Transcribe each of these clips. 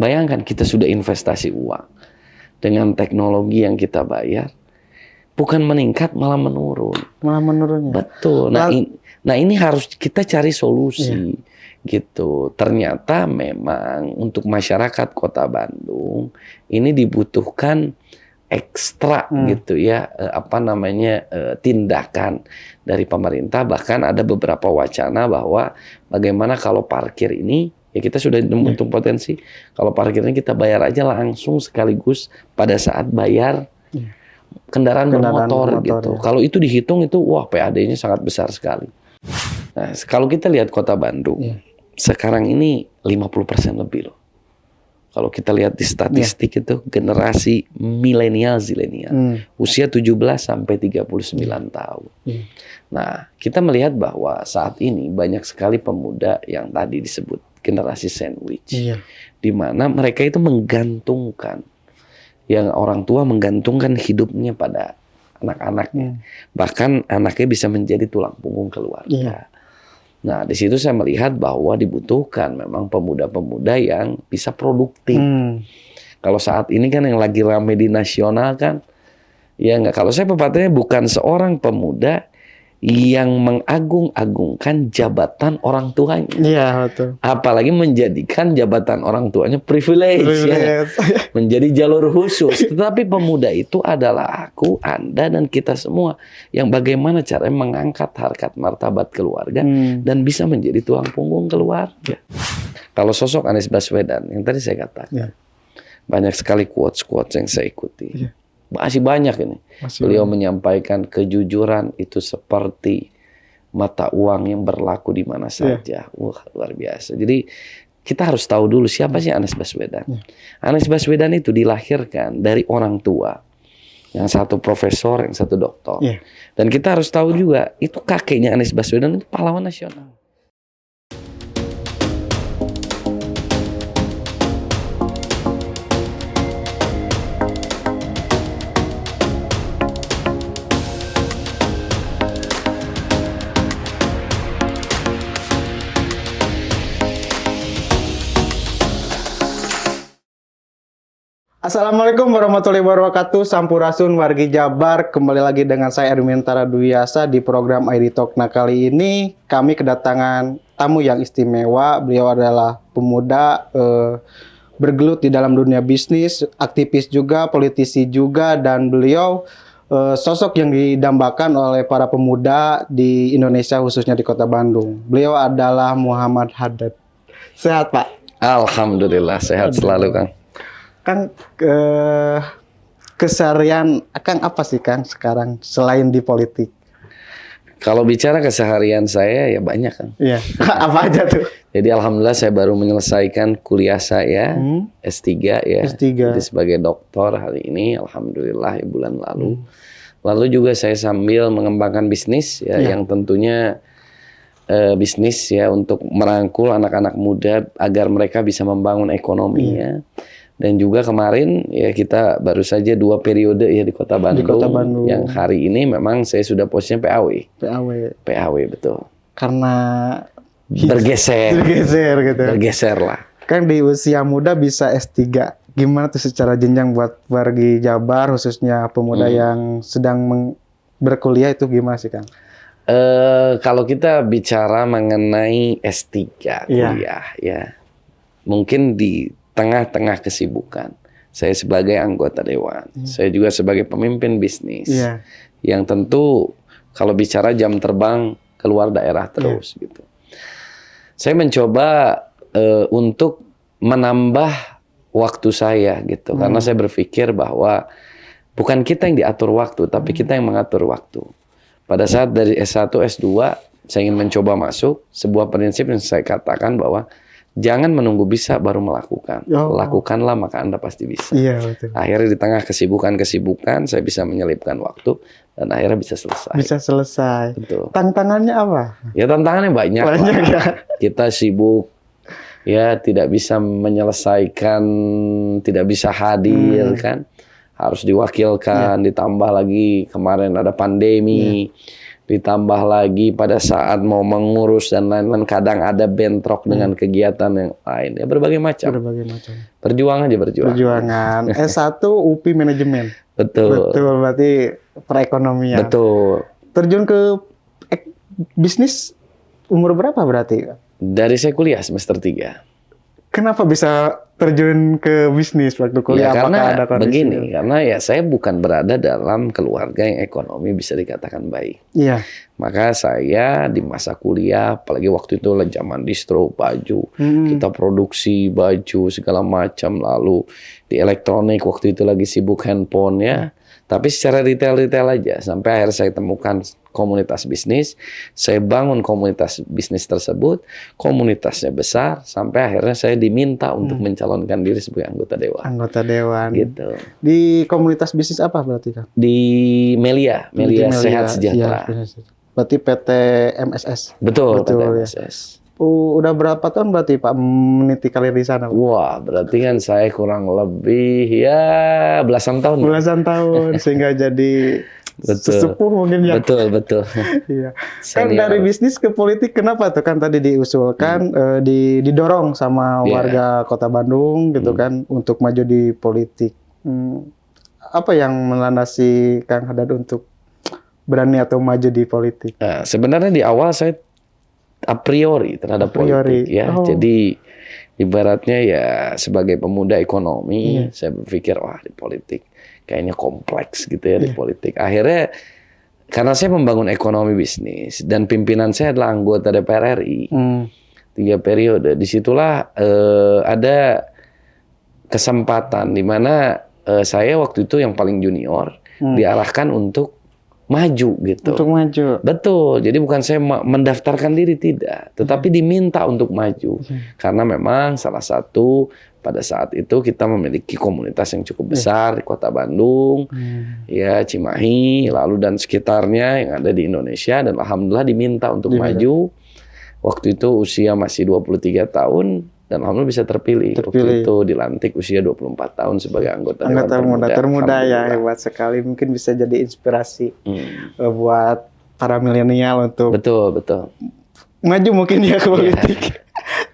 bayangkan kita sudah investasi uang dengan teknologi yang kita bayar, bukan meningkat malah menurun. Malah menurun ya. Betul. Nah ini harus kita cari solusi gitu. Ternyata memang untuk masyarakat Kota Bandung ini dibutuhkan ekstra gitu ya, tindakan dari pemerintah. Bahkan ada beberapa wacana bahwa bagaimana kalau parkir ini, ya kita sudah membentuk potensi, kalau parkirnya kita bayar aja langsung sekaligus pada saat bayar kendaraan bermotor gitu. Ya. Kalau itu dihitung itu, wah PAD-nya sangat besar sekali. Nah, kalau kita lihat Kota Bandung, sekarang ini 50% lebih loh. Kalau kita lihat di statistik itu generasi milenial, zilenial, usia 17 sampai 39 tahun. Nah, kita melihat bahwa saat ini banyak sekali pemuda yang tadi disebut generasi sandwich, di mana mereka itu menggantungkan, yang orang tua menggantungkan hidupnya pada anak-anaknya, bahkan anaknya bisa menjadi tulang punggung keluarga. Nah, di situ saya melihat bahwa dibutuhkan memang pemuda-pemuda yang bisa produktif. Kalau saat ini kan yang lagi rame di nasional kan, ya nggak. Kalau saya pepatahnya bukan seorang pemuda yang mengagung-agungkan jabatan orang tuanya. Iya, betul. Apalagi menjadikan jabatan orang tuanya privilege. Ya. Menjadi jalur khusus. Tetapi pemuda itu adalah aku, Anda, dan kita semua yang bagaimana caranya mengangkat harkat martabat keluarga dan bisa menjadi tulang punggung keluarga. Kalau sosok Anies Baswedan, yang tadi saya katakan, banyak sekali quotes-quotes yang saya ikuti. Masih banyak ini. Beliau menyampaikan kejujuran itu seperti mata uang yang berlaku di mana saja. Wah, luar biasa. Jadi kita harus tahu dulu siapa sih Anies Baswedan. Anies Baswedan itu dilahirkan dari orang tua. Yang satu profesor, yang satu doktor. Dan kita harus tahu juga, itu kakeknya Anies Baswedan itu pahlawan nasional. Assalamualaikum warahmatullahi wabarakatuh. Sampurasun wargi Jabar. Kembali lagi dengan saya Erwin Taraduwiasa di program ID Talk. Nah, kali ini kami kedatangan tamu yang istimewa. Beliau adalah pemuda bergelut di dalam dunia bisnis, aktivis juga, politisi juga, dan beliau sosok yang didambakan oleh para pemuda di Indonesia, khususnya di Kota Bandung. Beliau adalah Muhammad Haddad. Sehat, Pak? Alhamdulillah, sehat selalu, Kang. Kang, keseharian Kang apa sih Kang sekarang selain di politik? Kalau bicara keseharian saya ya banyak, Kang. Iya. Apa aja tuh? Jadi alhamdulillah saya baru menyelesaikan kuliah saya S3 ya. S3. Jadi sebagai doktor hari ini alhamdulillah ya, bulan lalu. Lalu juga saya sambil mengembangkan bisnis ya, yang tentunya bisnis ya untuk merangkul anak-anak muda agar mereka bisa membangun ekonomi ya. Dan juga kemarin ya kita baru saja 2 periode ya di Kota Bandung. Di Kota Bandung. Yang hari ini memang saya sudah posisinya PAW. PAW betul. Karena bergeser gitu. Bergeser lah. Kan di usia muda bisa S3. Gimana tuh secara jenjang buat wargi Jabar khususnya pemuda yang sedang berkuliah itu gimana sih Kang? Kalau kita bicara mengenai S3 kuliah ya. Mungkin di tengah-tengah kesibukan, saya sebagai anggota dewan, saya juga sebagai pemimpin bisnis, yang tentu kalau bicara jam terbang keluar daerah terus gitu. Saya mencoba untuk menambah waktu saya gitu, karena saya berpikir bahwa bukan kita yang diatur waktu, tapi kita yang mengatur waktu. Pada saat dari S1, S2, saya ingin mencoba masuk sebuah prinsip yang saya katakan bahwa jangan menunggu bisa baru melakukan. Lakukanlah maka Anda pasti bisa. Iya, betul. Akhirnya di tengah kesibukan saya bisa menyelipkan waktu dan akhirnya bisa selesai. Bisa selesai. Betul. Tantangannya apa? Ya tantangannya banyak ya. Kita sibuk ya, tidak bisa menyelesaikan, tidak bisa hadir kan. Harus diwakilkan, ditambah lagi kemarin ada pandemi. Ditambah lagi pada saat mau mengurus dan lain-lain, kadang ada bentrok dengan kegiatan yang lain. Ya berbagai macam. Berbagai macam. Berjuang aja berjuang. Perjuangan. S1 UPI Manajemen. Betul. Betul, berarti perekonomian. Betul. Terjun ke bisnis umur berapa berarti? Dari saya kuliah semester 3. Kenapa bisa terjun ke bisnis waktu kuliah? Ya, Apakah ada karena kondisi? begini, karena ya saya bukan berada dalam keluarga yang ekonomi bisa dikatakan baik. Iya. Maka saya di masa kuliah, apalagi waktu itu zaman distro baju, kita produksi baju segala macam, lalu di elektronik waktu itu lagi sibuk handphone ya. Tapi secara retail aja, sampai akhirnya saya temukan komunitas bisnis, saya bangun komunitas bisnis tersebut, komunitasnya besar, sampai akhirnya saya diminta untuk mencalonkan diri sebagai anggota dewan. Anggota dewan. Gitu. Di komunitas bisnis apa berarti Kang? Di Melia Sehat Sejahtera. Iya, berarti PT MSS. Betul, PT ya. MSS. Udah berapa tahun berarti Pak meniti karir di sana? Wah, berarti kan saya kurang lebih ya belasan tahun. Belasan tahun sehingga jadi sesepuh mungkin ya. Betul. Iya. Kan dari bisnis ke politik kenapa tuh? Kan tadi diusulkan didorong sama warga Kota Bandung gitu kan untuk maju di politik. Apa yang melandasi Kang Hadad untuk berani atau maju di politik? Nah, sebenarnya di awal saya a priori terhadap politik ya. Jadi ibaratnya ya sebagai pemuda ekonomi, saya berpikir wah di politik kayaknya kompleks gitu ya di politik. Akhirnya karena saya membangun ekonomi bisnis dan pimpinan saya adalah anggota DPR RI 3 periode, disitulah ada kesempatan di mana saya waktu itu yang paling junior diarahkan untuk maju gitu. Untuk maju. Betul. Jadi bukan saya mendaftarkan diri, tidak, tetapi diminta untuk maju. Karena memang salah satu pada saat itu kita memiliki komunitas yang cukup besar di Kota Bandung, ya Cimahi, lalu dan sekitarnya yang ada di Indonesia, dan alhamdulillah diminta untuk maju. Waktu itu usia masih 23 tahun. Dan alhamdulillah bisa terpilih. Waktu itu dilantik usia 24 tahun sebagai anggota Dewan termuda ya, hebat sekali. Mungkin bisa jadi inspirasi buat para milenial untuk betul maju mungkin ya ke politik.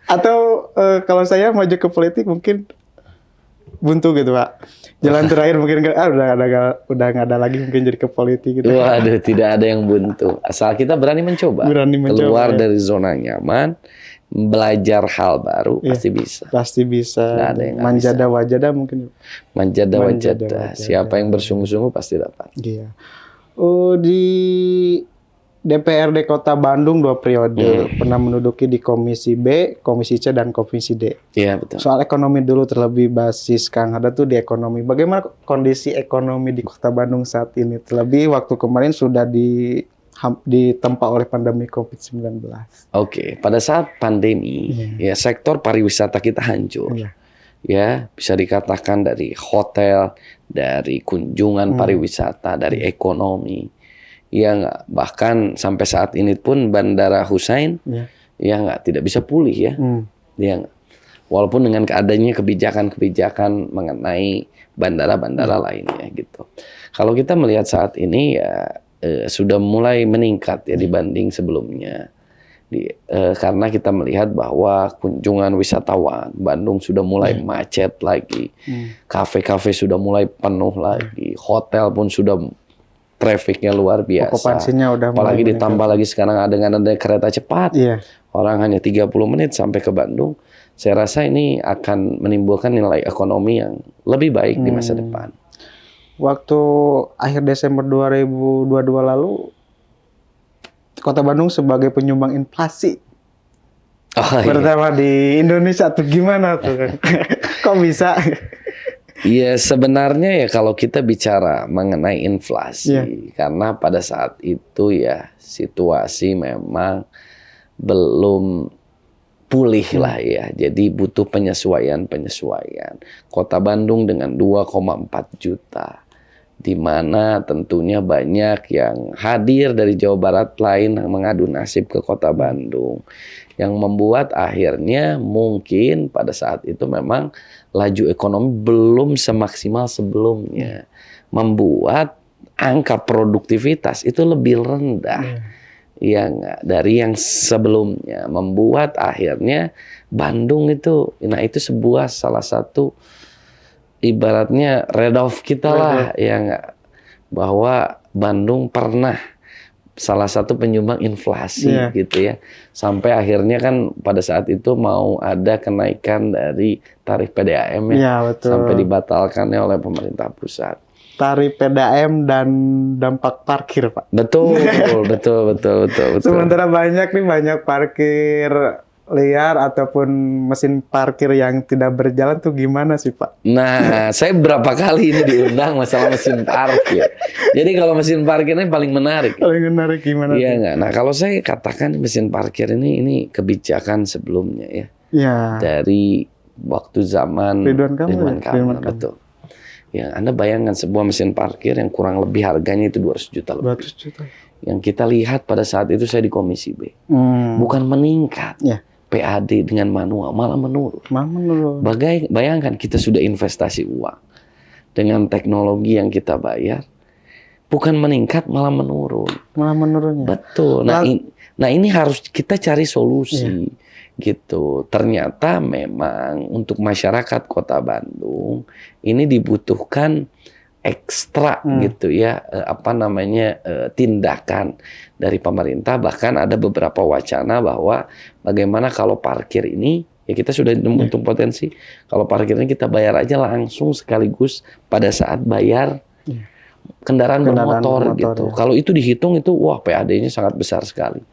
Atau kalau saya maju ke politik mungkin buntu gitu Pak. Jalan terakhir mungkin udah nggak ada lagi mungkin jadi ke politik gitu. Waduh, tidak ada yang buntu. Asal kita berani mencoba. Keluar dari zona nyaman. Belajar hal baru pasti bisa. Manjada wajada mungkin. Manjada wajada. Siapa yang bersungguh-sungguh pasti dapat. Iya. Di DPRD Kota Bandung 2 periode pernah menduduki di Komisi B, Komisi C dan Komisi D. Iya betul. Soal ekonomi dulu terlebih basis Kang Hadad tuh di ekonomi. Bagaimana kondisi ekonomi di Kota Bandung saat ini? Terlebih waktu kemarin sudah ditempa oleh pandemi COVID-19. Oke, pada saat pandemi, ya sektor pariwisata kita hancur. Ya, bisa dikatakan dari hotel, dari kunjungan pariwisata, dari ekonomi. Ya, bahkan sampai saat ini pun Bandara Hussein, tidak bisa pulih ya. Ya, walaupun dengan adanya kebijakan-kebijakan mengenai bandara-bandara lainnya gitu. Kalau kita melihat saat ini ya sudah mulai meningkat ya dibanding sebelumnya. Karena kita melihat bahwa kunjungan wisatawan Bandung sudah mulai macet lagi. Kafe-kafe sudah mulai penuh lagi. Hotel pun sudah trafficnya luar biasa. Okupansinya udah apalagi ditambah lagi sekarang dengan ada kereta cepat. Orang hanya 30 menit sampai ke Bandung. Saya rasa ini akan menimbulkan nilai ekonomi yang lebih baik di masa depan. Waktu akhir Desember 2022 lalu, Kota Bandung sebagai penyumbang inflasi pertama di Indonesia tuh gimana tuh? Kok bisa? Iya sebenarnya ya kalau kita bicara mengenai inflasi, karena pada saat itu ya situasi memang belum pulih lah ya. Jadi butuh penyesuaian. Kota Bandung dengan 2,4 juta. Di mana tentunya banyak yang hadir dari Jawa Barat lain yang mengadu nasib ke Kota Bandung. Yang membuat akhirnya mungkin pada saat itu memang laju ekonomi belum semaksimal sebelumnya. Membuat angka produktivitas itu lebih rendah ya nggak dari yang sebelumnya, membuat akhirnya Bandung itu, nah itu sebuah salah satu ibaratnya trade-off kita lah ya nggak, bahwa Bandung pernah salah satu penyumbang inflasi gitu ya, sampai akhirnya kan pada saat itu mau ada kenaikan dari tarif PDAM sampai dibatalkannya oleh pemerintah pusat. Tarif PDAM dan dampak parkir, Pak. Betul. Sementara banyak parkir liar ataupun mesin parkir yang tidak berjalan tuh gimana sih, Pak? Nah, saya berapa kali ini diundang masalah mesin parkir. Jadi kalau mesin parkir ini paling menarik. Paling menarik gimana? Iya nggak? Nah, kalau saya katakan mesin parkir ini kebijakan sebelumnya ya. Iya. Dari waktu zaman Ridwan Kamil. Betul. Ya, Anda bayangkan sebuah mesin parkir yang kurang lebih harganya itu 200 juta lebih. 200 juta. Yang kita lihat pada saat itu saya di Komisi B. Bukan meningkat. PAD dengan manual malah menurun. Bayangkan kita sudah investasi uang dengan teknologi yang kita bayar, bukan meningkat malah menurun. Malah menurunnya. Betul. Nah ini harus kita cari solusi. Gitu. Ternyata memang untuk masyarakat Kota Bandung ini dibutuhkan ekstra gitu ya, tindakan dari pemerintah. Bahkan ada beberapa wacana bahwa bagaimana kalau parkir ini ya kita sudah untung potensi, kalau parkirnya kita bayar aja langsung sekaligus pada saat bayar kendaraan bermotor gitu. Kalau itu dihitung itu wah PAD-nya sangat besar sekali.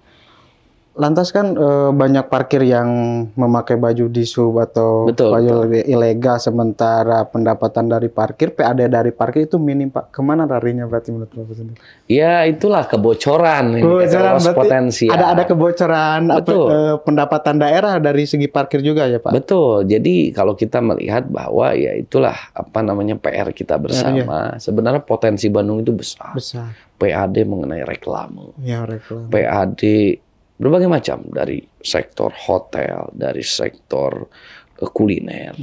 Lantas kan banyak parkir yang memakai baju disub atau baju ilegal, sementara pendapatan dari parkir, PAD dari parkir itu minim, Pak. Kemana larinya berarti menurut Bapak sendiri? Ya itulah kebocoran. Potensi. Ada kebocoran pendapatan daerah dari segi parkir juga ya, Pak? Betul. Jadi kalau kita melihat bahwa ya itulah PR kita bersama. Sebenarnya potensi Bandung itu besar. PAD mengenai reklame. PAD berbagai macam, dari sektor hotel, dari sektor kuliner,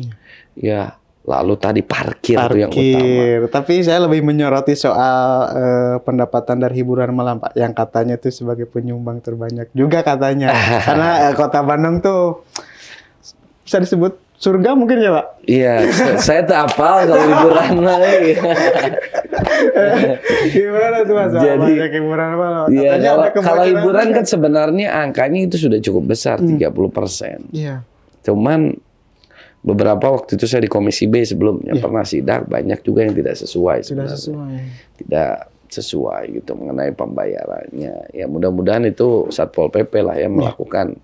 ya lalu tadi parkir itu yang utama. Tapi saya lebih menyoroti soal pendapatan dari hiburan malam, Pak, yang katanya itu sebagai penyumbang terbanyak juga katanya. Karena Kota Bandung tuh bisa disebut surga mungkin ya, Pak? Iya, saya tak hafal kalau liburan lagi. Gimana tuh Mas? Jadi hiburan apa? Iya, kalau hiburan kan sebenarnya angkanya itu sudah cukup besar, 30%. Iya. Cuman beberapa waktu itu saya di Komisi B sebelumnya pernah sidak, banyak juga yang tidak sesuai sebenarnya. Tidak sesuai gitu mengenai pembayarannya. Ya mudah-mudahan itu Satpol PP lah ya melakukan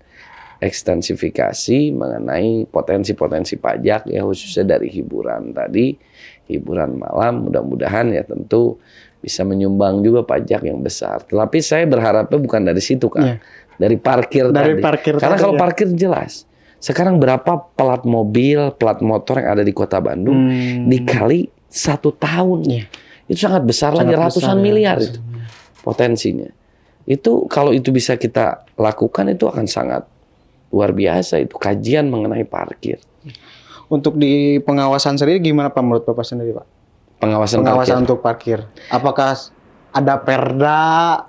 ekstensifikasi mengenai potensi-potensi pajak ya, khususnya dari hiburan tadi, hiburan malam, mudah-mudahan ya tentu bisa menyumbang juga pajak yang besar. Tapi saya berharapnya bukan dari situ kan, dari parkir tadi. Karena kalau parkir jelas. Sekarang berapa plat mobil, plat motor yang ada di Kota Bandung dikali 1 tahun, itu sangat besar lagi, ratusan miliar itu potensinya. Itu kalau itu bisa kita lakukan itu akan sangat luar biasa, itu kajian mengenai parkir. Untuk di pengawasan sendiri gimana Pak menurut Bapak sendiri, Pak? Pengawasan untuk parkir. Apakah ada perda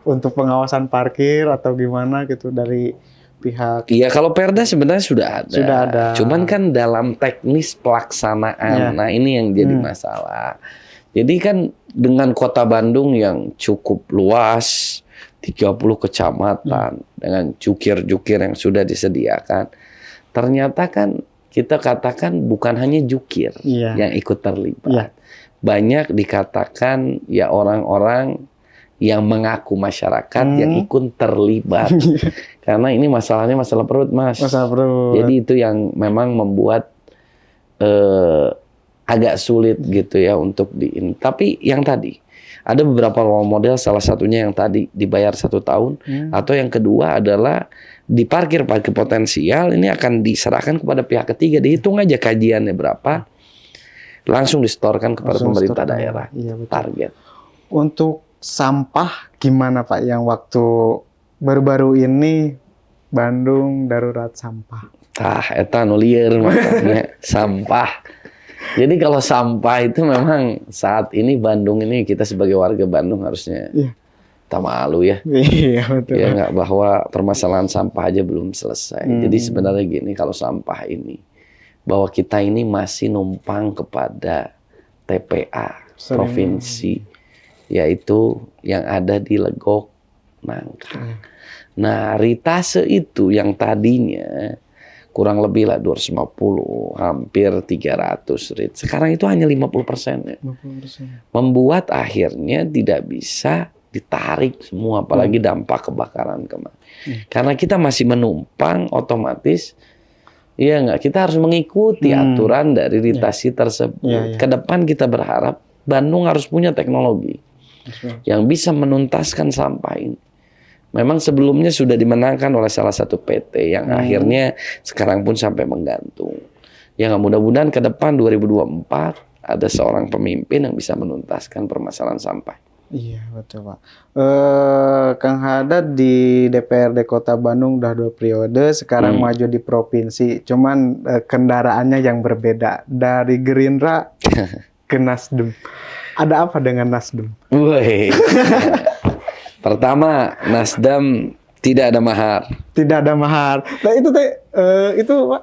untuk pengawasan parkir atau gimana gitu dari pihak? Iya, kalau perda sebenarnya sudah ada. Cuman kan dalam teknis pelaksanaan, nah ini yang jadi masalah. Jadi kan dengan Kota Bandung yang cukup luas, 30 kecamatan dengan jukir-jukir yang sudah disediakan, ternyata kan kita katakan bukan hanya jukir yang ikut terlibat. Banyak dikatakan ya orang-orang yang mengaku masyarakat yang ikut terlibat. Karena ini masalahnya masalah perut, Mas. Masalah perut. Jadi itu yang memang membuat agak sulit gitu ya untuk Tapi yang tadi ada beberapa role model, salah satunya yang tadi dibayar 1 tahun, atau yang kedua adalah di parkir potensial ini akan diserahkan kepada pihak ketiga, dihitung aja kajiannya berapa, langsung disetorkan kepada pemerintah daerah. Target. Untuk sampah gimana Pak, yang waktu baru-baru ini Bandung darurat sampah? Eta nu lieur makanya sampah. Jadi kalau sampah itu memang saat ini Bandung ini kita sebagai warga Bandung harusnya tak malu ya. Iya betul. Ya nggak, bahwa permasalahan sampah aja belum selesai. Jadi sebenarnya gini, kalau sampah ini, bahwa kita ini masih numpang kepada TPA provinsi, yaitu yang ada di Legok Nangka. Nah, ritase itu yang tadinya kurang lebih lah 250, hampir 300 rit. Sekarang itu hanya 50%. Ya. 50%. Membuat akhirnya tidak bisa ditarik semua, apalagi dampak kebakaran kemarin. Karena kita masih menumpang, otomatis ya nggak, kita harus mengikuti aturan dari ritasi tersebut. Ke depan kita berharap Bandung harus punya teknologi yang bisa menuntaskan sampah ini. Memang sebelumnya sudah dimenangkan oleh salah satu PT yang akhirnya sekarang pun sampai menggantung. Ya nggak, mudah-mudahan ke depan 2024 ada seorang pemimpin yang bisa menuntaskan permasalahan sampah. Iya betul Pak. Kang Haddad di DPRD Kota Bandung udah 2 periode, sekarang maju di provinsi. Cuman kendaraannya yang berbeda, dari Gerindra ke Nasdem. Ada apa dengan Nasdem? Woi. Pertama, Nasdem tidak ada mahar. Tidak ada mahar. Nah itu Pak,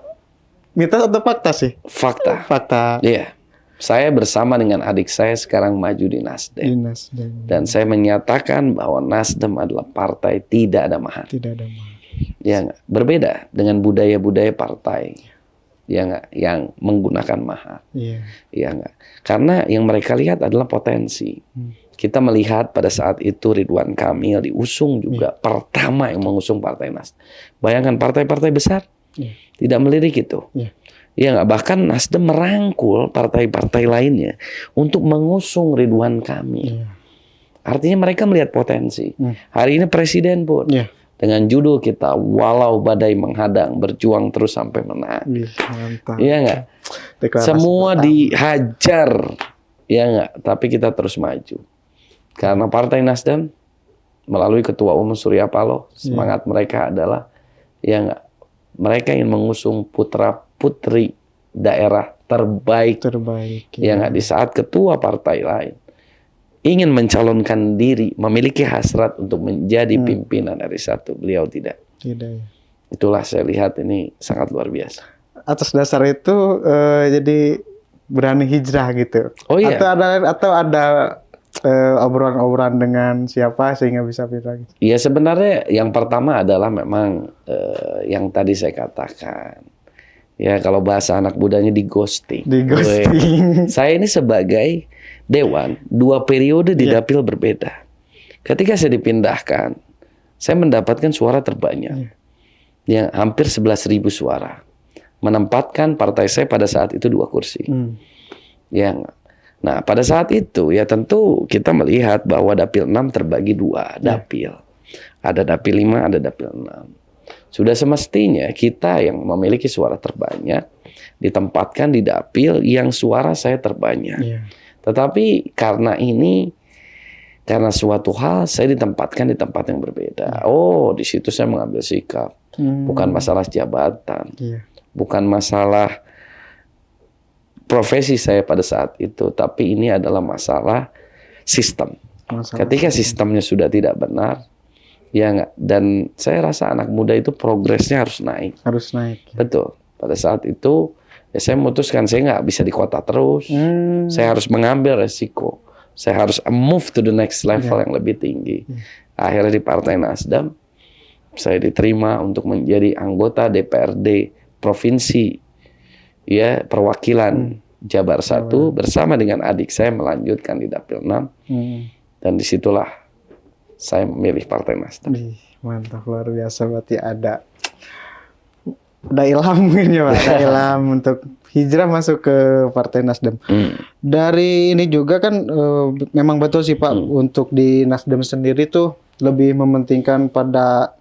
mitos atau fakta sih? Fakta. Fakta. Iya. Saya bersama dengan adik saya sekarang maju di Nasdem. Di Nasdem. Dan saya menyatakan bahwa Nasdem adalah partai tidak ada mahar. Tidak ada mahar. Ya nggak? Berbeda dengan budaya-budaya partai. Ya nggak? Yang menggunakan mahar. Iya. Ya nggak? Karena yang mereka lihat adalah potensi. Kita melihat pada saat itu Ridwan Kamil diusung juga pertama yang mengusung Partai Nasdem. Bayangkan partai-partai besar tidak melirik itu. Ya nggak, bahkan Nasdem merangkul partai-partai lainnya untuk mengusung Ridwan Kamil. Artinya mereka melihat potensi. Hari ini presiden pun dengan judul kita, walau badai menghadang, berjuang terus sampai menang. Mantap. Iya nggak? Semua dihajar, ya nggak? Tapi kita terus maju. Karena Partai Nasdem melalui Ketua Umum Surya Paloh, semangat mereka adalah ya nggak, mereka ingin mengusung putra putri daerah terbaik. Ya nggak, di saat ketua partai lain ingin mencalonkan diri, memiliki hasrat untuk menjadi pimpinan dari satu, beliau tidak. Itulah saya lihat ini sangat luar biasa. Atas dasar itu jadi berani hijrah gitu. Oh iya. Atau ada obrolan-obrolan dengan siapa sehingga bisa pindah gitu? Ya sebenarnya yang pertama adalah memang yang tadi saya katakan. Ya kalau bahasa anak mudanya di ghosting. Saya ini sebagai dewan 2 periode di dapil berbeda. Ketika saya dipindahkan, saya mendapatkan suara terbanyak. Yang hampir 11.000 suara. Menempatkan partai saya pada saat itu 2 kursi. Nah, pada saat itu ya tentu kita melihat bahwa dapil 6 terbagi 2 dapil. Ada dapil 5, ada dapil 6. Sudah semestinya kita yang memiliki suara terbanyak ditempatkan di dapil yang suara saya terbanyak. Tetapi karena suatu hal saya ditempatkan di tempat yang berbeda. Oh, di situ saya mengambil sikap. Bukan masalah jabatan. Bukan masalah profesi saya pada saat itu, tapi ini adalah masalah sistem. Ketika sistemnya sudah tidak benar, ya nggak. Dan saya rasa anak muda itu progresnya harus naik. Harus naik. Betul. Pada saat itu, ya saya memutuskan saya nggak bisa di kota terus. Saya harus mengambil resiko. Saya harus move to the next level yang lebih tinggi. Akhirnya di Partai Nasdem, saya diterima untuk menjadi anggota DPRD provinsi. Ya, perwakilan Jabar 1 bersama dengan adik saya melanjutkan di dapil 6. Dan disitulah saya memilih Partai Nasdem. Mantap, luar biasa. Berarti ada ilham mungkin ya Pak, ada ilham untuk hijrah masuk ke Partai Nasdem. Dari ini juga kan memang betul sih Pak, untuk di Nasdem sendiri tuh lebih mementingkan pada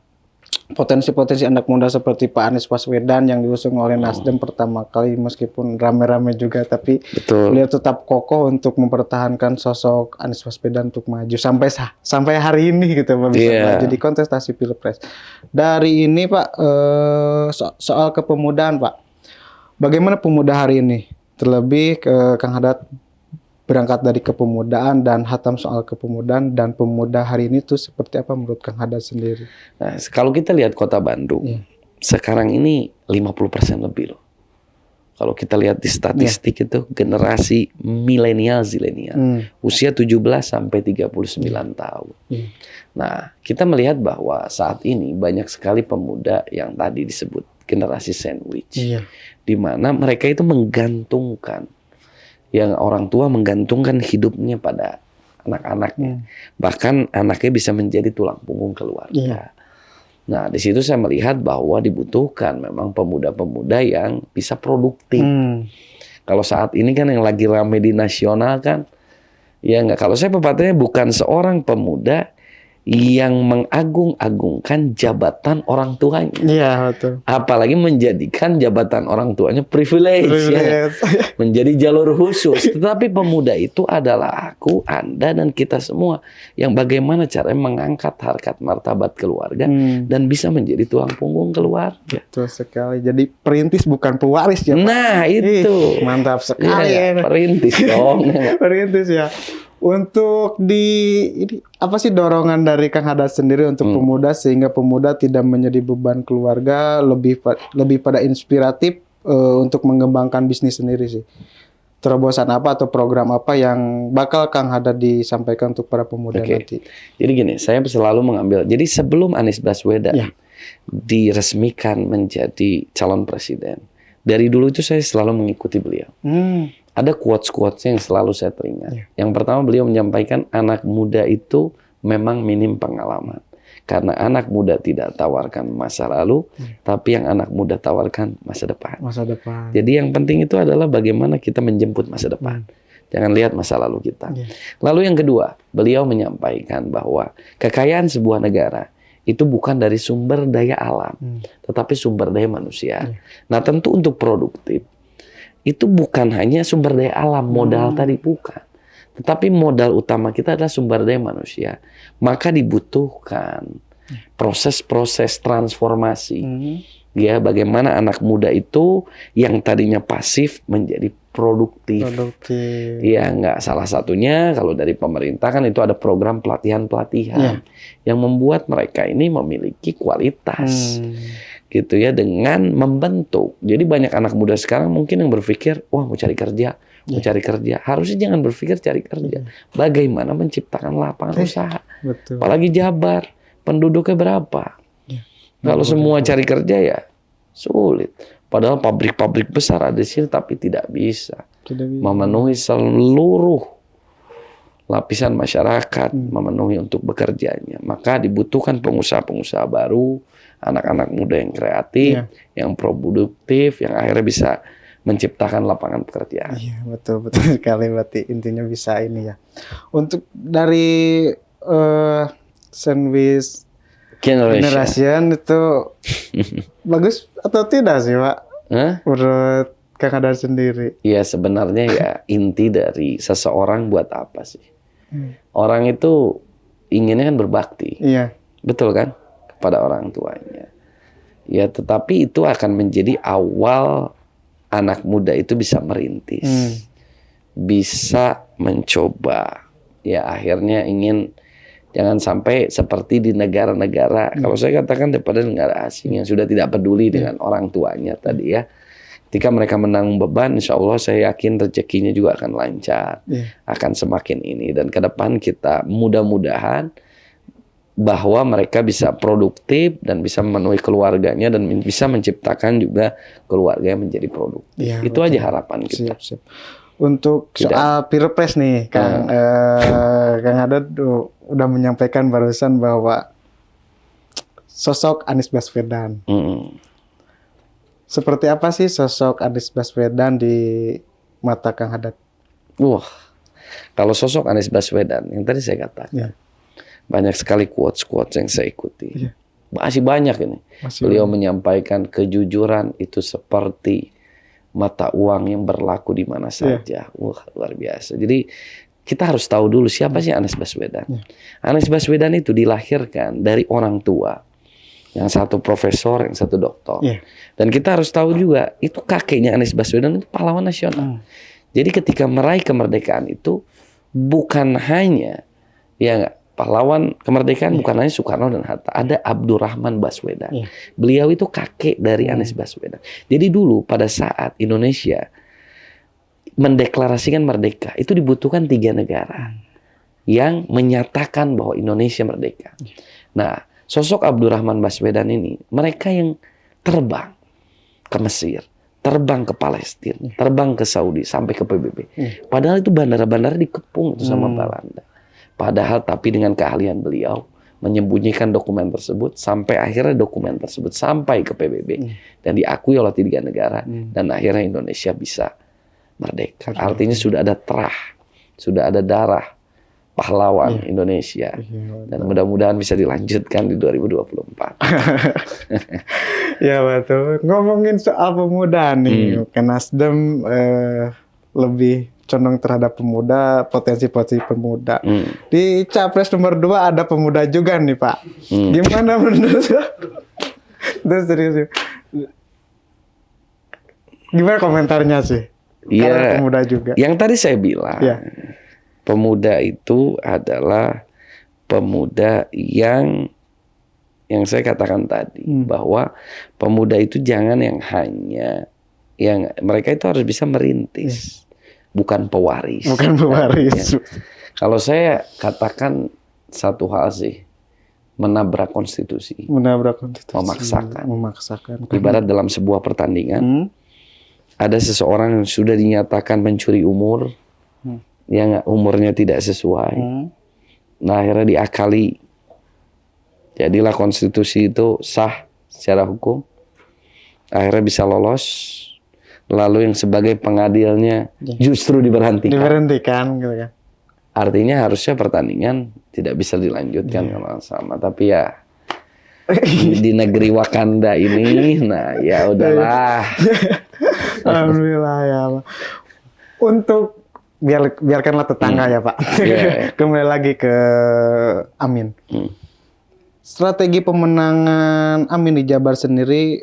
potensi-potensi anak muda seperti Pak Anies Baswedan yang diusung oleh Nasdem pertama kali, meskipun rame-rame juga, tapi beliau tetap kokoh untuk mempertahankan sosok Anies Baswedan untuk maju sampai hari ini gitu Pak, bisa maju di kontestasi Pilpres. Dari ini Pak, soal kepemudaan Pak, bagaimana pemuda hari ini Terlebih Kang Haddad berangkat dari kepemudaan dan hatam soal kepemudaan dan pemuda hari ini tuh seperti apa menurut Kang Haddad sendiri? Nah, kalau kita lihat Kota Bandung, Iya. sekarang ini 50% lebih loh. Kalau kita lihat di statistik itu generasi milenial zilenial, usia 17 sampai 39 tahun. Nah, kita melihat bahwa saat ini banyak sekali pemuda yang tadi disebut generasi sandwich. Di mana mereka itu menggantungkan, yang orang tua menggantungkan hidupnya pada anak-anaknya. Bahkan anaknya bisa menjadi tulang punggung keluarga. Nah, di situ saya melihat bahwa dibutuhkan memang pemuda-pemuda yang bisa produktif. Kalau saat ini kan yang lagi rame di nasional kan, ya nggak. Kalau saya pepatahnya bukan seorang pemuda yang mengagung-agungkan jabatan orang tuanya. Iya, betul. Apalagi menjadikan jabatan orang tuanya privilege. Ya. Menjadi jalur khusus. Tetapi pemuda itu adalah aku, Anda, dan kita semua yang bagaimana caranya mengangkat harkat martabat keluarga dan bisa menjadi tulang punggung keluarga. Betul sekali. Jadi perintis bukan pewaris ya, Pak? Nah, itu. Mantap sekali. Ya, perintis dong. Perintis ya. Untuk ini apa sih dorongan dari Kang Haddad sendiri untuk pemuda sehingga pemuda tidak menjadi beban keluarga, lebih pada inspiratif untuk mengembangkan bisnis sendiri sih. Terobosan apa atau program apa yang bakal Kang Haddad disampaikan untuk para pemuda nanti? Jadi gini, saya selalu mengambil. Jadi sebelum Anies Baswedan diresmikan menjadi calon presiden, dari dulu itu saya selalu mengikuti beliau. Ada quotes-quotes yang selalu saya teringat. Yang pertama beliau menyampaikan anak muda itu memang minim pengalaman. Karena anak muda tidak tawarkan masa lalu, tapi yang anak muda tawarkan masa depan. Masa depan. Jadi yang penting itu adalah bagaimana kita menjemput masa depan. Jangan lihat masa lalu kita. Lalu yang kedua, beliau menyampaikan bahwa kekayaan sebuah negara itu bukan dari sumber daya alam, tetapi sumber daya manusia. Nah, tentu untuk produktif, itu bukan hanya sumber daya alam, modal tadi bukan. Tetapi modal utama kita adalah sumber daya manusia. Maka dibutuhkan proses-proses transformasi. Ya, bagaimana anak muda itu yang tadinya pasif menjadi produktif. Ya, nggak salah satunya kalau dari pemerintah kan itu ada program pelatihan-pelatihan yang membuat mereka ini memiliki kualitas. Gitu ya, dengan membentuk. Jadi banyak anak muda sekarang mungkin yang berpikir, wah mau cari kerja, mau cari kerja. Harusnya jangan berpikir cari kerja. Bagaimana menciptakan lapangan usaha. Betul. Apalagi Jabar, penduduknya berapa? Kalau semua cari kerja ya sulit. Padahal pabrik-pabrik besar ada di sini tapi tidak bisa memenuhi seluruh lapisan masyarakat, memenuhi untuk bekerjanya. Maka dibutuhkan pengusaha-pengusaha baru, anak-anak muda yang kreatif, yang produktif, yang akhirnya bisa menciptakan lapangan pekerjaan. Iya, betul sekali, berarti intinya bisa ini ya. Untuk dari sandwich generation itu bagus atau tidak sih, Pak? Menurut Kang Haddad sendiri? Ya sebenarnya ya inti dari seseorang buat apa sih? Orang itu inginnya kan berbakti. Betul kan? Kepada orang tuanya. Ya, tetapi itu akan menjadi awal anak muda itu bisa merintis. Bisa mencoba. Ya, akhirnya ingin jangan sampai seperti di negara-negara. Kalau saya katakan daripada negara asing yang sudah tidak peduli dengan orang tuanya tadi ya. Ketika mereka menanggung beban, insya Allah saya yakin rezekinya juga akan lancar. Akan semakin ini. Dan ke depan kita mudah-mudahan bahwa mereka bisa produktif dan bisa memenuhi keluarganya dan bisa menciptakan juga keluarga yang menjadi produktif. Itu aja harapan kita. Siap. Untuk soal Pilpres nih, Kang Haddad udah menyampaikan barusan bahwa sosok Anies Baswedan. Seperti apa sih sosok Anies Baswedan di mata Kang Haddad? Wah, kalau sosok Anies Baswedan yang tadi saya katakan, banyak sekali quotes-quotes yang saya ikuti. Masih banyak ini. Beliau menyampaikan kejujuran itu seperti mata uang yang berlaku di mana saja. Wah, luar biasa. Jadi kita harus tahu dulu siapa sih Anies Baswedan. Anies Baswedan itu dilahirkan dari orang tua Yang satu profesor, yang satu doktor. Iya. Dan kita harus tahu juga, itu kakeknya Anies Baswedan itu pahlawan nasional. Jadi ketika meraih kemerdekaan itu bukan hanya pahlawan kemerdekaan bukan hanya Soekarno dan Hatta, ada Abdurrahman Baswedan. Beliau itu kakek dari Anies Baswedan. Jadi dulu pada saat Indonesia mendeklarasikan merdeka, itu dibutuhkan 3 negara yang menyatakan bahwa Indonesia merdeka. Nah, sosok Abdurrahman Baswedan ini, mereka yang terbang ke Mesir, terbang ke Palestina, terbang ke Saudi, sampai ke PBB. Padahal itu bandara-bandara dikepung itu sama Belanda. Padahal tapi dengan keahlian beliau menyembunyikan dokumen tersebut sampai akhirnya dokumen tersebut sampai ke PBB dan diakui oleh 3 negara dan akhirnya Indonesia bisa merdeka. Artinya sudah ada terah, sudah ada darah pahlawan Indonesia dan mudah-mudahan bisa dilanjutkan di 2024. Ya betul. Ngomongin soal pemuda nih, ke Nasdem lebih condong terhadap pemuda, potensi-potensi pemuda. Di Capres nomor 2 ada pemuda juga nih Pak. Gimana menurut Terus serius. Gimana komentarnya sih? Karena pemuda juga. Yang tadi saya bilang, pemuda itu adalah pemuda yang saya katakan tadi, bahwa pemuda itu jangan yang hanya, yang mereka itu harus bisa merintis. Bukan pewaris. Bukan pewaris. Kalau saya katakan satu hal sih, menabrak konstitusi. Menabrak konstitusi. Memaksakan. Ibarat dalam sebuah pertandingan, ada seseorang yang sudah dinyatakan mencuri umur, yang umurnya tidak sesuai. Nah, akhirnya diakali. Jadilah konstitusi itu sah secara hukum. Akhirnya bisa lolos. Lalu yang sebagai pengadilnya justru diberhentikan. Diberhentikan gitu kan. Artinya harusnya pertandingan tidak bisa dilanjutkan kalau sama. Tapi ya di negeri Wakanda ini, nah ya udahlah. Alhamdulillah ya Allah. Untuk biarkanlah tetangga ya Pak. Kembali lagi ke Amin. Strategi pemenangan Amin di Jabar sendiri,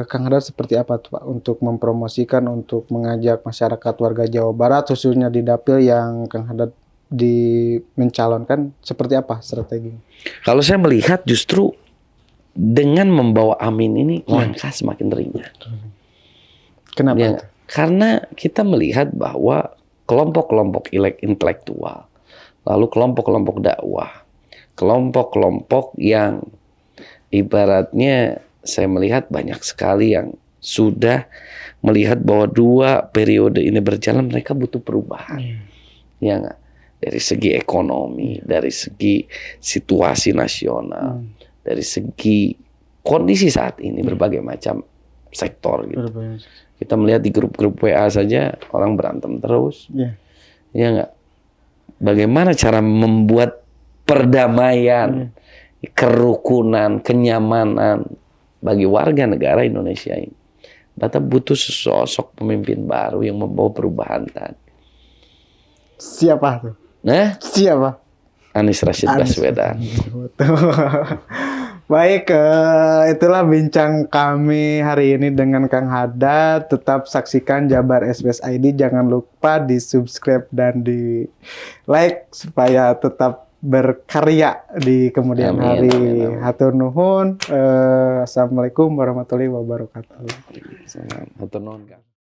Kang Hadar seperti apa tuh Pak untuk mempromosikan, untuk mengajak masyarakat warga Jawa Barat khususnya di dapil yang Kang Hadar mencalonkan, seperti apa strategi? Kalau saya melihat justru dengan membawa Amin ini langkah semakin ringan. Kenapa? Karena kita melihat bahwa kelompok-kelompok intelektual, lalu kelompok-kelompok dakwah, kelompok-kelompok yang ibaratnya saya melihat banyak sekali yang sudah melihat bahwa 2 periode ini berjalan, mereka butuh perubahan. Ya nggak? Dari segi ekonomi, dari segi situasi nasional, dari segi kondisi saat ini berbagai macam sektor gitu. Kita melihat di grup-grup WA saja orang berantem terus. Ya nggak? Bagaimana cara membuat perdamaian, kerukunan, kenyamanan bagi warga negara Indonesia ini? Batak butuh sosok pemimpin baru yang membawa perubahan tadi. Siapa tuh? Nah, siapa? Anies Rashid Baswedan. Baik, itulah bincang kami hari ini dengan Kang Hadar. Tetap saksikan Jabar SBS ID. Jangan lupa di subscribe dan di like supaya tetap berkarya di kemudian hari. Hatur nuhun. Assalamualaikum warahmatullahi wabarakatuh. Hatur nuhun, Kang.